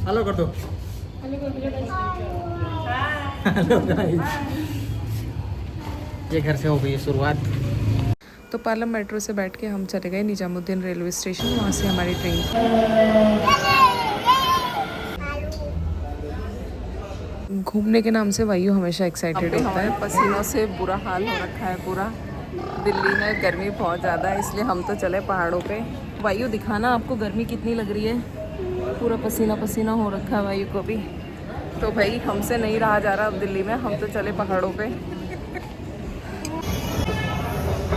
Hello कर दो। Hello guys, ये घर से हो गई है शुरुआत। तो पालम मेट्रो से बैठ के हम चले गए निजामुद्दीन रेलवे स्टेशन। वहाँ से हमारी ट्रेन थी। घूमने के नाम से वायु हमेशा एक्साइटेड होता है। पसीनों से बुरा हाल हो रखा है पूरा। दिल्ली में गर्मी बहुत ज़्यादा है, इसलिए हम तो चले पहाड़ों पे। वायु दिखाना आपको गर्मी कितनी लग रही है। पूरा पसीना पसीना हो रखा है वायु को भी। तो भाई हमसे नहीं रहा जा रहा अब दिल्ली में, हम तो चले पहाड़ों पे।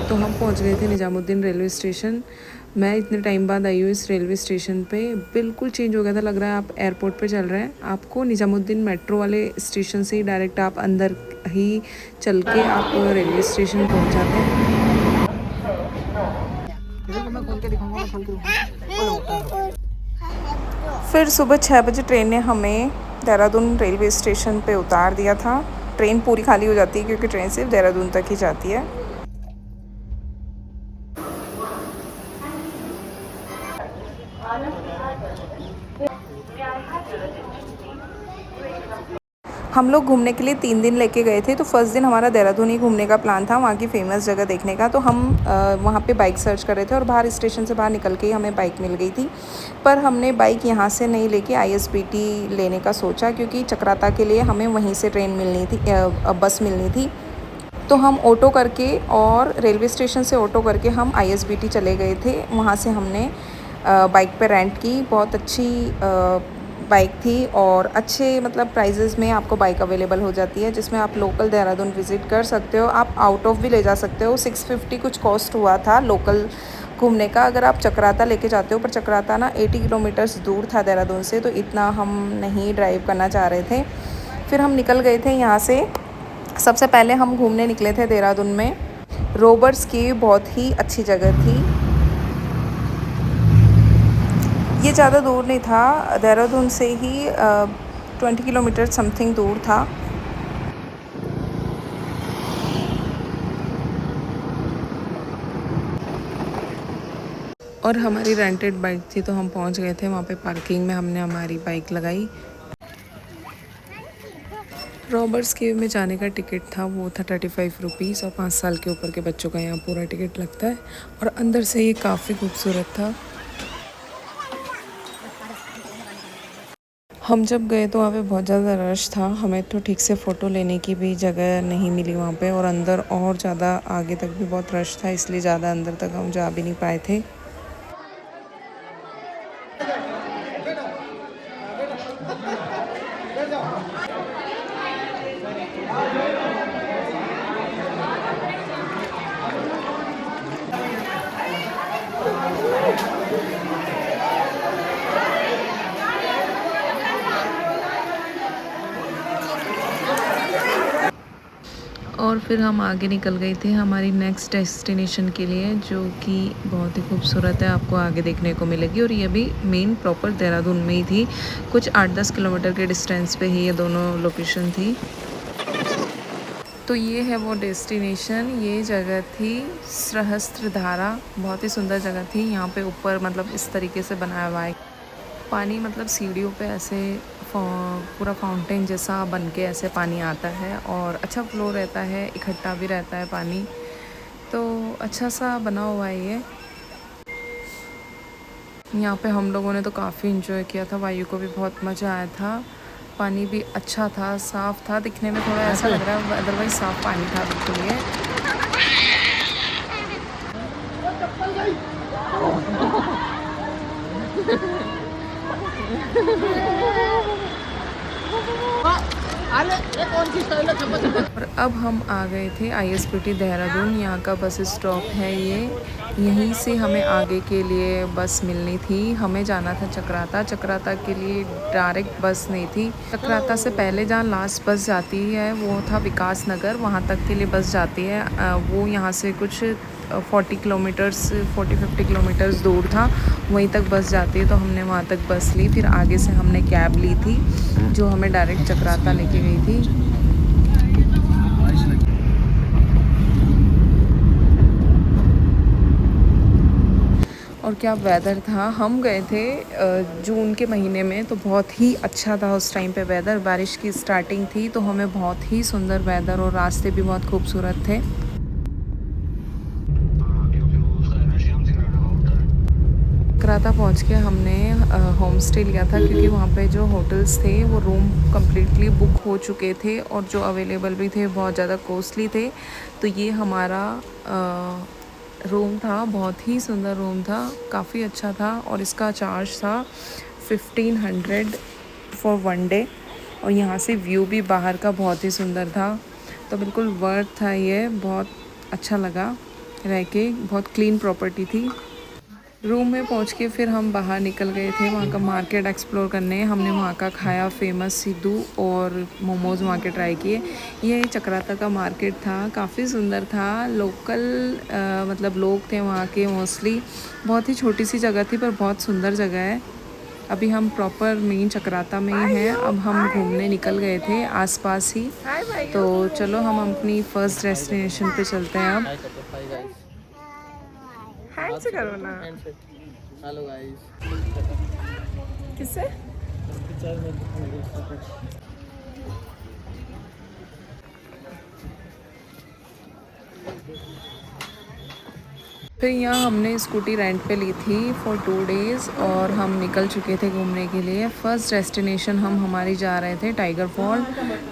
तो हम पहुंच गए थे निजामुद्दीन रेलवे स्टेशन। मैं इतने टाइम बाद आई हूँ इस रेलवे स्टेशन पे। बिल्कुल चेंज हो गया था, लग रहा है आप एयरपोर्ट पे चल रहे हैं। आपको निजामुद्दीन मेट्रो वाले स्टेशन से ही डायरेक्ट आप अंदर ही चल के आप रेलवे स्टेशन पहुंच जाते हैं। फिर सुबह 6 बजे ट्रेन ने हमें देहरादून रेलवे स्टेशन पे उतार दिया था। ट्रेन पूरी खाली हो जाती है क्योंकि ट्रेन सिर्फ देहरादून तक ही जाती है। हम लोग घूमने के लिए 3 दिन लेके गए थे। तो फर्स्ट दिन हमारा देहरादून ही घूमने का प्लान था, वहाँ की फ़ेमस जगह देखने का। तो हम वहाँ पे बाइक सर्च कर रहे थे और बाहर स्टेशन से बाहर निकल के ही हमें बाइक मिल गई थी। पर हमने बाइक यहाँ से नहीं लेके ISBT लेने का सोचा, क्योंकि चक्राता के लिए हमें वहीं से ट्रेन मिलनी थी, बस मिलनी थी। तो हम ऑटो करके और रेलवे स्टेशन से ऑटो करके हम ISBT चले गए थे। वहाँ से हमने बाइक पे रेंट की। बहुत अच्छी बाइक थी और अच्छे मतलब प्राइजेज़ में आपको बाइक अवेलेबल हो जाती है, जिसमें आप लोकल देहरादून विज़िट कर सकते हो। आप आउट ऑफ भी ले जा सकते हो। 650 कुछ कॉस्ट हुआ था लोकल घूमने का। अगर आप चक्राता लेके जाते हो, पर चक्राता ना 80 किलोमीटर्स दूर था देहरादून से, तो इतना हम नहीं ड्राइव करना चाह रहे थे। फिर हम निकल गए थे यहाँ से। सबसे पहले हम घूमने निकले थे देहरादून में रोबर्स की। बहुत ही अच्छी जगह थी। ये ज़्यादा दूर नहीं था, देहरादून से ही 20 किलोमीटर समथिंग दूर था। और हमारी रेंटेड बाइक थी, तो हम पहुंच गए थे वहाँ पे पार्किंग में। हमने हमारी बाइक लगाई। रॉबर्ट्स केव में जाने का टिकट था, वो था 35 रुपीज़। और 5 साल के ऊपर के बच्चों का यहाँ पूरा टिकट लगता है। और अंदर से ये काफ़ी खूबसूरत था। हम जब गए तो वहाँ पे बहुत ज़्यादा रश था। हमें तो ठीक से फ़ोटो लेने की भी जगह नहीं मिली वहाँ पे। और अंदर और ज़्यादा आगे तक भी बहुत रश था, इसलिए ज़्यादा अंदर तक हम जा भी नहीं पाए थे। और फिर हम आगे निकल गए थे हमारी नेक्स्ट डेस्टिनेशन के लिए, जो कि बहुत ही खूबसूरत है, आपको आगे देखने को मिलेगी। और ये भी मेन प्रॉपर देहरादून में ही थी। कुछ 8-10 किलोमीटर के डिस्टेंस पे ही ये दोनों लोकेशन थी। तो ये है वो डेस्टिनेशन। ये जगह थी सहस्त्रधारा। बहुत ही सुंदर जगह थी। यहाँ पे ऊपर मतलब इस तरीके से बनाया हुआ है पानी, मतलब सीढ़ियों पे ऐसे पूरा फाउंटेन जैसा बन के ऐसे पानी आता है। और अच्छा फ्लो रहता है, इकट्ठा भी रहता है पानी। तो अच्छा सा बना हुआ है ये। यहाँ पे हम लोगों ने तो काफ़ी इन्जॉय किया था। वायु को भी बहुत मज़ा आया था। पानी भी अच्छा था, साफ़ था। दिखने में थोड़ा ऐसा लग रहा है, अदरवाइज़ साफ़ पानी था बिल्कुल ये। और अब हम आ गए थे ISBT देहरादून। यहाँ का बस स्टॉप है ये। यहीं से हमें आगे के लिए बस मिलनी थी। हमें जाना था चक्राता। चक्राता के लिए डायरेक्ट बस नहीं थी। चक्राता से पहले जहाँ लास्ट बस जाती है वो था विकास नगर, वहाँ तक के लिए बस जाती है। वो यहाँ से कुछ 40-50 किलोमीटर्स दूर था, वहीं तक बस जाती है। तो हमने वहाँ तक बस ली। फिर आगे से हमने कैब ली थी जो हमें डायरेक्ट चक्राता लेके गई थी। और क्या वेदर था। हम गए थे जून के महीने में, तो बहुत ही अच्छा था उस टाइम पे वेदर। बारिश की स्टार्टिंग थी तो हमें बहुत ही सुंदर वेदर और रास्ते भी बहुत खूबसूरत थे। चक्राता पहुँच के हमने होम स्टे लिया था, क्योंकि वहाँ पे जो होटल्स थे वो रूम कम्प्लीटली बुक हो चुके थे और जो अवेलेबल भी थे बहुत ज़्यादा कॉस्टली थे। तो ये हमारा रूम था, बहुत ही सुंदर रूम था, काफ़ी अच्छा था और इसका चार्ज था 1500 फॉर 1 डे। और यहाँ से व्यू भी बाहर का बहुत ही सुंदर था, तो बिल्कुल वर्थ था ये। बहुत अच्छा लगा रह के, बहुत क्लीन प्रॉपर्टी थी। रूम में पहुंच के फिर हम बाहर निकल गए थे वहाँ का मार्केट एक्सप्लोर करने। हमने वहाँ का खाया फेमस सिद्धू और मोमोज़ वहाँ के ट्राई किए। ये चक्राता का मार्केट था, काफ़ी सुंदर था। लोकल मतलब लोग थे वहाँ के मोस्टली। बहुत ही छोटी सी जगह थी पर बहुत सुंदर जगह है। अभी हम प्रॉपर मेन चक्राता में ही हैं। अब हम घूमने निकल गए थे आसपास ही, तो चलो हम अपनी फ़र्स्ट डेस्टिनेशन पे चलते हैं अब। हैंड से करो ना। Hello guys. किससे? फिर यहाँ हमने स्कूटी रेंट पे ली थी फॉर 2 डेज़ और हम निकल चुके थे घूमने के लिए। फ़र्स्ट डेस्टिनेशन हम हमारी जा रहे थे टाइगर फॉल,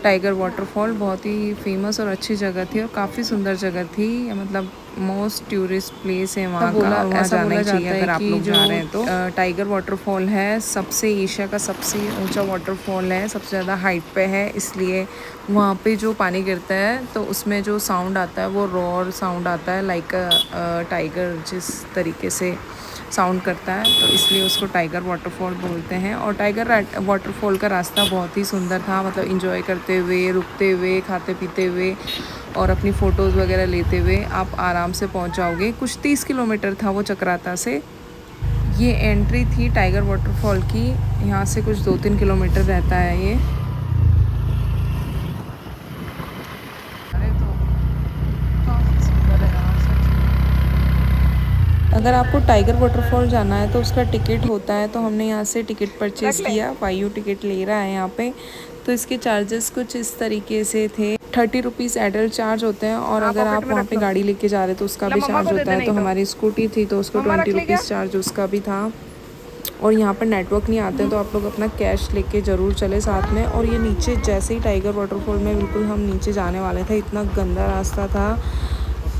टाइगर वाटरफॉल। बहुत ही फेमस और अच्छी जगह थी और काफ़ी सुंदर जगह थी। मतलब मोस्ट टूरिस्ट प्लेस है वहाँ का, और वहाँ जाना ही चाहिए अगर आप लोग जा रहे हैं तो। टाइगर वाटरफॉल है सबसे एशिया का सबसे ऊंचा वाटरफॉल है, सबसे ज़्यादा हाइट पे है, इसलिए वहाँ पे जो पानी गिरता है तो उसमें जो साउंड आता है वो रॉर साउंड आता है, लाइक टाइगर जिस तरीके से साउंड करता है, तो इसलिए उसको टाइगर वाटरफॉल बोलते हैं। और टाइगर वाटरफॉल का रास्ता बहुत ही सुंदर था, मतलब इंजॉय करते हुए, रुकते हुए, खाते पीते हुए और अपनी फ़ोटोज़ वगैरह लेते हुए आप आराम से पहुंच जाओगे। कुछ 30 किलोमीटर था वो चक्राता से। ये एंट्री थी टाइगर वाटरफॉल की, यहाँ से कुछ 2-3 किलोमीटर रहता है ये। अगर आपको टाइगर वाटरफॉल जाना है तो उसका टिकट होता है, तो हमने यहाँ से टिकट परचेज़ किया। वायू टिकट ले रहा है यहाँ पे। तो इसके चार्जेस कुछ इस तरीके से थे। 30 रुपीज़ एडल्ट चार्ज होते हैं, और अगर आप वहाँ पे गाड़ी लेके जा रहे हो तो उसका भी चार्ज होता है। तो हमारी स्कूटी थी तो उसको 20 रुपीज़ चार्ज उसका भी था। और यहाँ पर नेटवर्क नहीं आते तो आप लोग अपना कैश लेके ज़रूर चले साथ में। और ये नीचे जैसे ही टाइगर वाटरफॉल में बिल्कुल हम नीचे जाने वाले थे, इतना गंदा रास्ता था।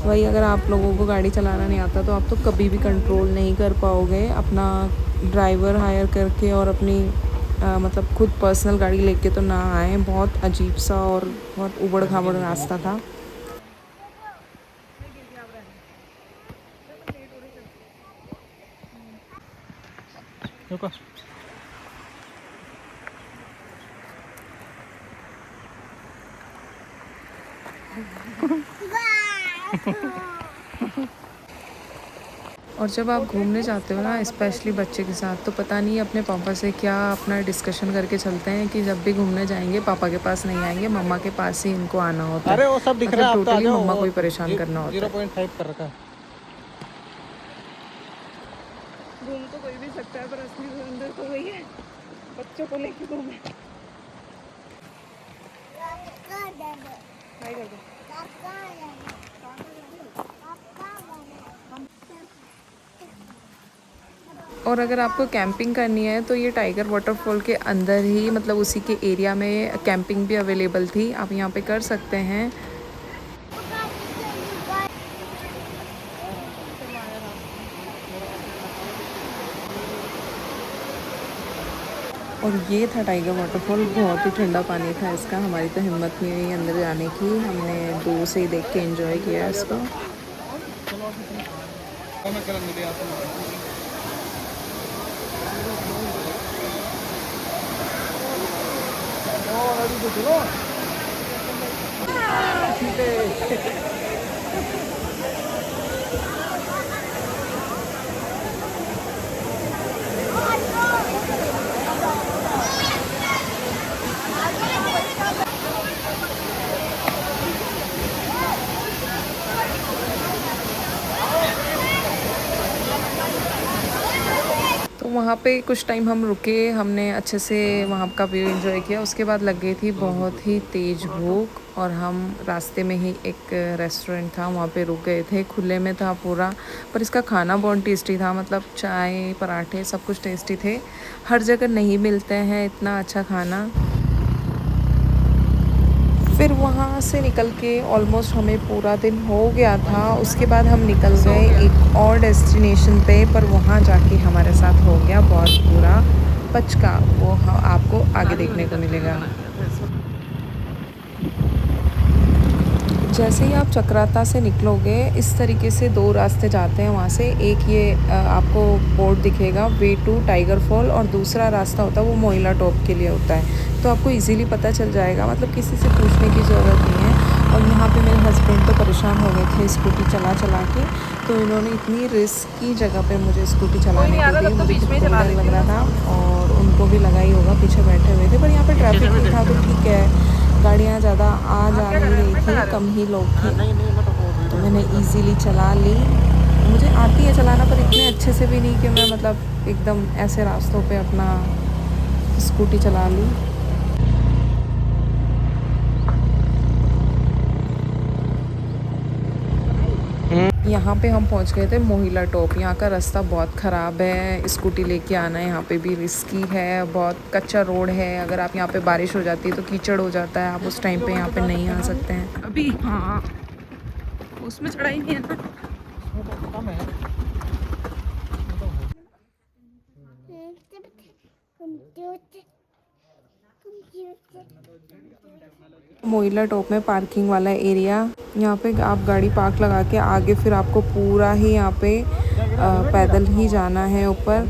वही अगर आप लोगों को गाड़ी चलाना नहीं आता तो आप तो कभी भी कंट्रोल नहीं कर पाओगे। अपना ड्राइवर हायर करके और अपनी मतलब खुद पर्सनल गाड़ी लेके तो ना आए। बहुत अजीब सा और बहुत उबड़ खाबड़ रास्ता था। रुको। और जब आप घूमने जाते हो ना, स्पेशली बच्चे के साथ, तो पता नहीं अपने पापा से क्या अपना डिस्कशन करके चलते हैं कि जब भी घूमने जाएंगे पापा के पास नहीं आएंगे, मम्मा के पास ही इनको आना होता है। अरे वो सब दिख रहा है, मतलब आप तो आ टोटली जाओ। मम्मा को ही परेशान करना होता है। 0.5 कर रखा है। घूम तो कोई भी सकता है, पर असली अंदर तो वही है, बच्चों को लेके घूमे। हाय कर दो। और अगर आपको कैंपिंग करनी है तो ये टाइगर वाटरफॉल के अंदर ही, मतलब उसी के एरिया में कैंपिंग भी अवेलेबल थी, आप यहाँ पे कर सकते हैं। और ये था टाइगर वाटरफॉल, बहुत ही ठंडा पानी था इसका। हमारी तो हिम्मत नहीं हुई अंदर जाने की, हमने दूर से ही देख के एंजॉय किया इसको। वहाँ पे कुछ टाइम हम रुके, हमने अच्छे से वहाँ का व्यू एंजॉय किया। उसके बाद लग गई थी बहुत ही तेज़ भूख और हम रास्ते में ही एक रेस्टोरेंट था वहाँ पे रुक गए थे। खुले में था पूरा, पर इसका खाना बहुत टेस्टी था, मतलब चाय पराठे सब कुछ टेस्टी थे। हर जगह नहीं मिलते हैं इतना अच्छा खाना। फिर वहाँ से निकल के ऑलमोस्ट हमें पूरा दिन हो गया था। उसके बाद हम निकल गए एक और डेस्टिनेशन पे, पर वहाँ जाके हमारे साथ हो गया बहुत बुरा पचका। वो आपको आगे देखने को मिलेगा। जैसे ही आप चक्राता से निकलोगे, इस तरीके से दो रास्ते जाते हैं वहाँ से। एक ये आपको बोर्ड दिखेगा वे टू टाइगर फॉल, और दूसरा रास्ता होता है वो मोइला टॉप के लिए होता है। तो आपको इजीली पता चल जाएगा, मतलब किसी से पूछने की ज़रूरत नहीं है। और यहाँ पे मेरे हस्बैंड तो परेशान हो गए थे स्कूटी चला चला के, तो इन्होंने इतनी रिस्की जगह पे मुझे स्कूटी चलाने को दी। मुझे खुद को डर लग रहा था और उनको भी लगा ही होगा, पीछे बैठे हुए थे। पर यहाँ पे ट्रैफिक नहीं था तो ठीक है, गाड़ियाँ ज़्यादा आ जा नहीं रही थी, कम ही लोग थे, तो मैंने इजीली चला ली। मुझे आती है चलाना, पर इतने अच्छे से भी नहीं कि मैं मतलब एकदम ऐसे रास्तों पे अपना स्कूटी चला लूँ। यहाँ पे हम पहुँच गए थे मोहिला टॉप। यहाँ का रास्ता बहुत ख़राब है, स्कूटी लेके आना यहाँ पे भी रिस्की है, बहुत कच्चा रोड है। अगर आप यहाँ पे बारिश हो जाती है तो कीचड़ हो जाता है, आप उस टाइम पे यहाँ पे नहीं आ सकते हैं अभी। हाँ, उसमें चढ़ाई नहीं है ना। मोइला टॉप में पार्किंग वाला एरिया, यहाँ पे आप गाड़ी पार्क लगा के आगे फिर आपको पूरा ही यहाँ पे पैदल ही जाना है ऊपर।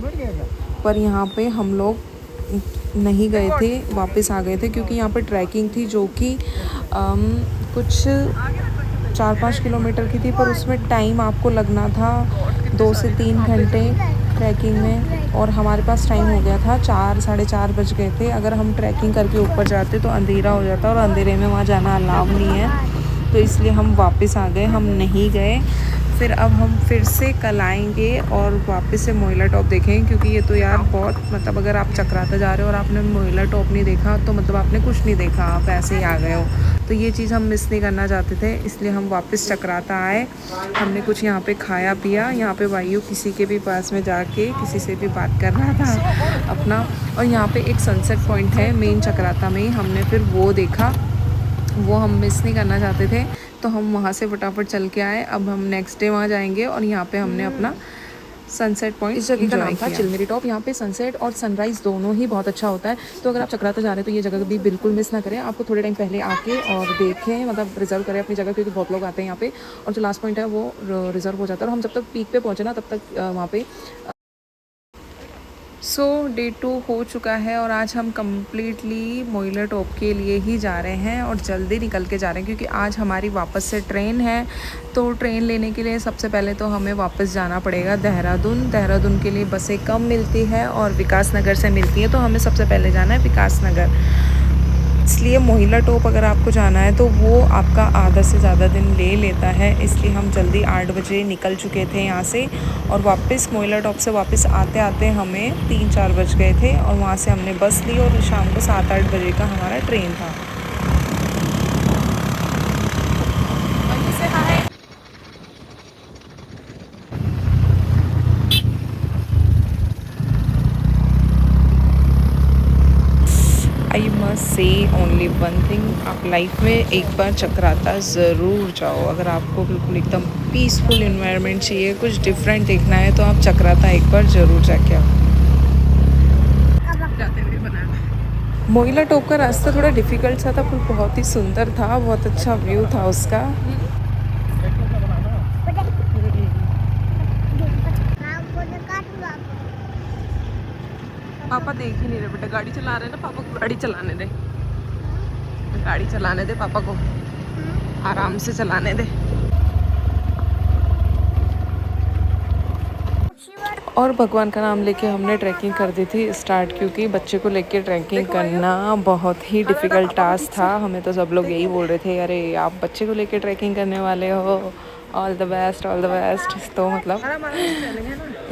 पर यहाँ पे हम लोग नहीं गए थे, वापस आ गए थे, क्योंकि यहाँ पे ट्रैकिंग थी जो कि कुछ 4-5 किलोमीटर की थी, पर उसमें टाइम आपको लगना था 2 से 3 घंटे ट्रैकिंग में। और हमारे पास टाइम हो गया था 4, साढ़े 4 बज गए थे। अगर हम ट्रैकिंग करके ऊपर जाते तो अंधेरा हो जाता, और अंधेरे में वहाँ जाना अलाउ नहीं है, तो इसलिए हम वापस आ गए, हम नहीं गए। फिर अब हम फिर से कल आएंगे और वापस से मोइला टॉप देखेंगे, क्योंकि ये तो यार बहुत, मतलब अगर आप चक्राता जा रहे हो और आपने मोइला टॉप नहीं देखा तो मतलब आपने कुछ नहीं देखा, आप ऐसे ही आ गए हो। तो ये चीज़ हम मिस नहीं करना चाहते थे, इसलिए हम वापस चक्राता आए। हमने कुछ यहाँ पे खाया पिया। यहाँ पे वायु किसी के भी पास में जाके किसी से भी बात कर रहा था अपना। और यहाँ पे एक सनसेट पॉइंट है मेन चक्राता में, हमने फिर वो देखा, वो हम मिस नहीं करना चाहते थे, तो हम वहाँ से फटाफट चल के आए। अब हम नेक्स्ट डे वहाँ जाएंगे और यहाँ पे हमने अपना सनसेट पॉइंट, इस जगह का नाम था चिलमेरी टॉप। यहाँ पे सनसेट और सनराइज़ दोनों ही बहुत अच्छा होता है। तो अगर आप चक्राता जा रहे हैं तो ये जगह भी बिल्कुल मिस ना करें। आपको थोड़े टाइम पहले आके और देखें, मतलब रिजर्व करें अपनी जगह, क्योंकि बहुत लोग आते हैं यहाँ पे, और जो लास्ट पॉइंट है वो रिजर्व हो जाता है। और हम जब तक पीक पे पहुँचे ना, तब तक वहाँ पे डे 2 हो चुका है, और आज हम कम्प्लीटली मोइला टॉप के लिए ही जा रहे हैं और जल्दी निकल के जा रहे हैं, क्योंकि आज हमारी वापस से ट्रेन है। तो ट्रेन लेने के लिए सबसे पहले तो हमें वापस जाना पड़ेगा देहरादून। देहरादून के लिए बसें कम मिलती है और विकास नगर से मिलती है, तो हमें सबसे पहले जाना है विकास नगर। इसलिए मोहिला टॉप अगर आपको जाना है तो वो आपका आधा से ज़्यादा दिन ले लेता है, इसलिए हम जल्दी 8 बजे निकल चुके थे यहाँ से। और वापस मोहिला टॉप से वापस आते आते हमें 3-4 बज गए थे, और वहाँ से हमने बस ली और शाम को 7-8 बजे का हमारा ट्रेन था। I must say only one thing, आप लाइफ में एक बार चक्राता ज़रूर जाओ। अगर आपको बिल्कुल एकदम पीसफुल इन्वायरमेंट चाहिए, कुछ डिफरेंट देखना है, तो आप चक्राता एक बार ज़रूर जाके आओ। मोइला टॉप का रास्ता थोड़ा डिफ़िकल्ट सा था, पर बहुत ही सुंदर था, बहुत अच्छा व्यू था उसका। पापा देख ही नहीं रहे बेटा, गाड़ी चला रहे हैं ना, पापा को गाड़ी चलाने दे, गाड़ी चलाने दे पापा को, आराम से चलाने दे। और भगवान का नाम लेके हमने ट्रैकिंग कर दी थी स्टार्ट, क्योंकि बच्चे को लेके ट्रैकिंग करना बहुत ही डिफ़िकल्ट टास्क था। हमें तो सब लोग यही बोल रहे थे, अरे आप बच्चे को लेके ट्रैकिंग करने वाले हो, all the best all the best. तो मतलब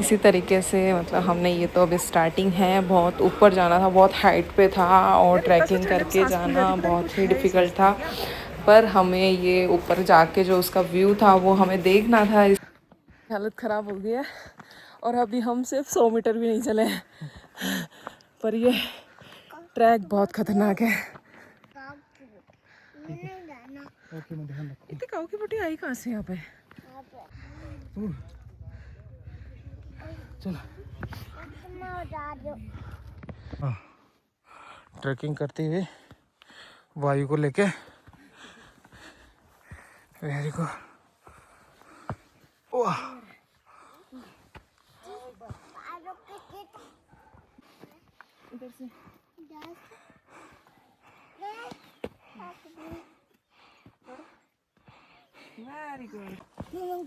इसी तरीके से मतलब हमने ये तो अभी स्टार्टिंग है, बहुत ऊपर जाना था, बहुत हाइट पे था और ट्रैकिंग करके जाना बहुत ही डिफ़िकल्ट था, पर हमें ये ऊपर जाके जो उसका व्यू था वो हमें देखना था। हालत ख़राब हो गई है और अभी हम सिर्फ 100 मीटर भी नहीं चले हैं, पर ये ट्रैक बहुत ख़तरनाक है। इतने काऊ की बटी आई कहाँ से यहाँ पे? चलो ट्रैकिंग करते हुए वायु को लेके, वेरी गुड। इधर से वेरी गुड।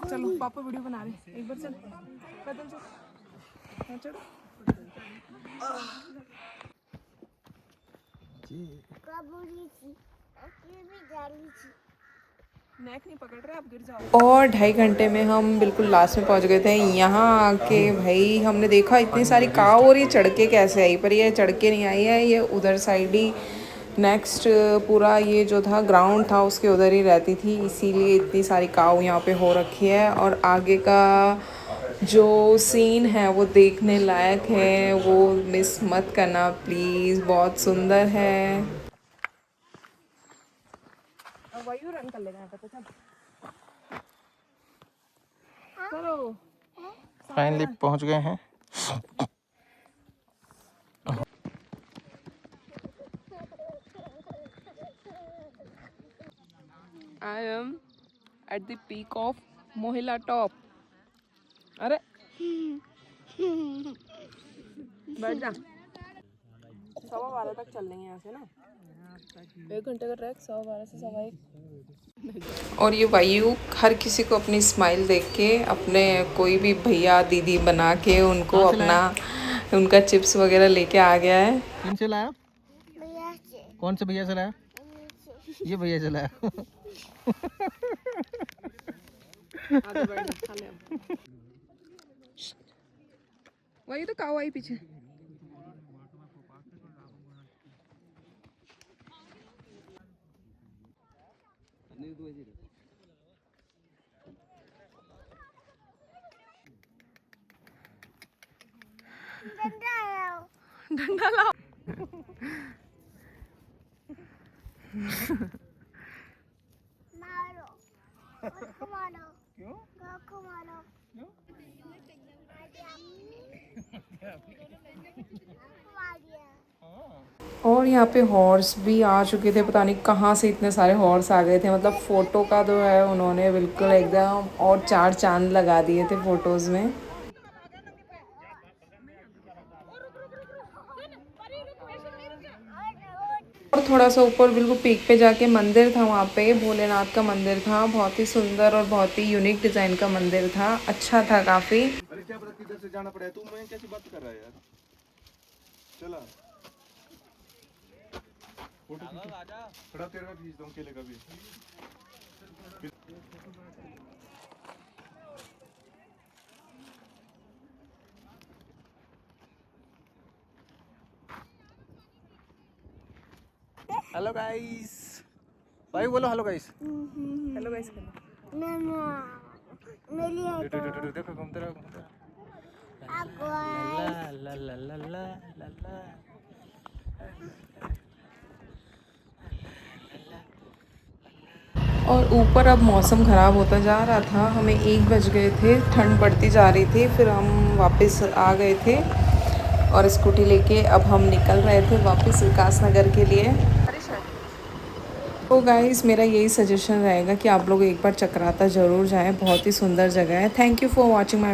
चलो पापा वीडियो बना रहे, एक बार चल पैदल चल। हाँ चलो। नेक नहीं पकड़ रहे, आप गिर जाओ। और 2.5 घंटे में हम बिल्कुल लास्ट में पहुंच गए थे। यहाँ आके भाई हमने देखा इतनी सारी काव और ये चढ़ के कैसे आई, पर ये चढ़ के नहीं आई है, ये उधर साइड ही नेक्स्ट पूरा ये जो था ग्राउंड था उसके उधर ही रहती थी, इसीलिए इतनी सारी काव यहाँ पे हो रखी है। और आगे का जो सीन है वो देखने लायक है, वो मिस मत करना प्लीज़, बहुत सुंदर है। वायु रन कर लेना है, चल चलो। फाइनली पहुंच गए हैं। I am at the peak of Mohila Top. अरे बैठ जा। 12:15 तक चल लेंगे यहाँ से ना, 1 घंटे का ट्रैक, 12:15 से 1:15। और ये वायु हर किसी को अपनी स्माइल देख के अपने कोई भी भैया दीदी बना के उनको अपना उनका चिप्स वगैरह लेके आ गया है। किन से लाया? कौन से भैया से लाया? ये भैया से लाया। वही तो काऊ आई पीछे। डंडा लाओ। मारो मारो क्यों? मारो क्यों? और यहाँ पे हॉर्स भी आ चुके थे, पता नहीं कहाँ से इतने सारे हॉर्स आ गए थे। मतलब फ़ोटो का जो है उन्होंने बिल्कुल एकदम और 4 चांद लगा दिए थे फ़ोटोज़ में। और थोड़ा सा ऊपर बिल्कुल पीक पे जाके मंदिर था, वहाँ पे भोलेनाथ का मंदिर था, बहुत ही सुंदर और बहुत ही यूनिक डिज़ाइन का मंदिर था, अच्छा था काफ़ी। अरे क्या पता किधर से जाना पड़ा है, तू मैं कैसी बात कर रहा है यार। चला फोटो खड़ा तेरे में खींच दूं केले का भी। हेलो गाइस, भाई बोलो हेलो गाइस। Hello guys. देखो घूमते रहो ला ला ला ला ला ला। और ऊपर अब मौसम ख़राब होता जा रहा था, हमें 1 बज गए थे, ठंड बढ़ती जा रही थी, फिर हम वापस आ गए थे और स्कूटी लेके अब हम निकल रहे थे वापस विकास नगर के लिए। तो गाइस मेरा यही सजेशन रहेगा कि आप लोग एक बार चक्राता ज़रूर जाएं, बहुत ही सुंदर जगह है। Thank you for watching my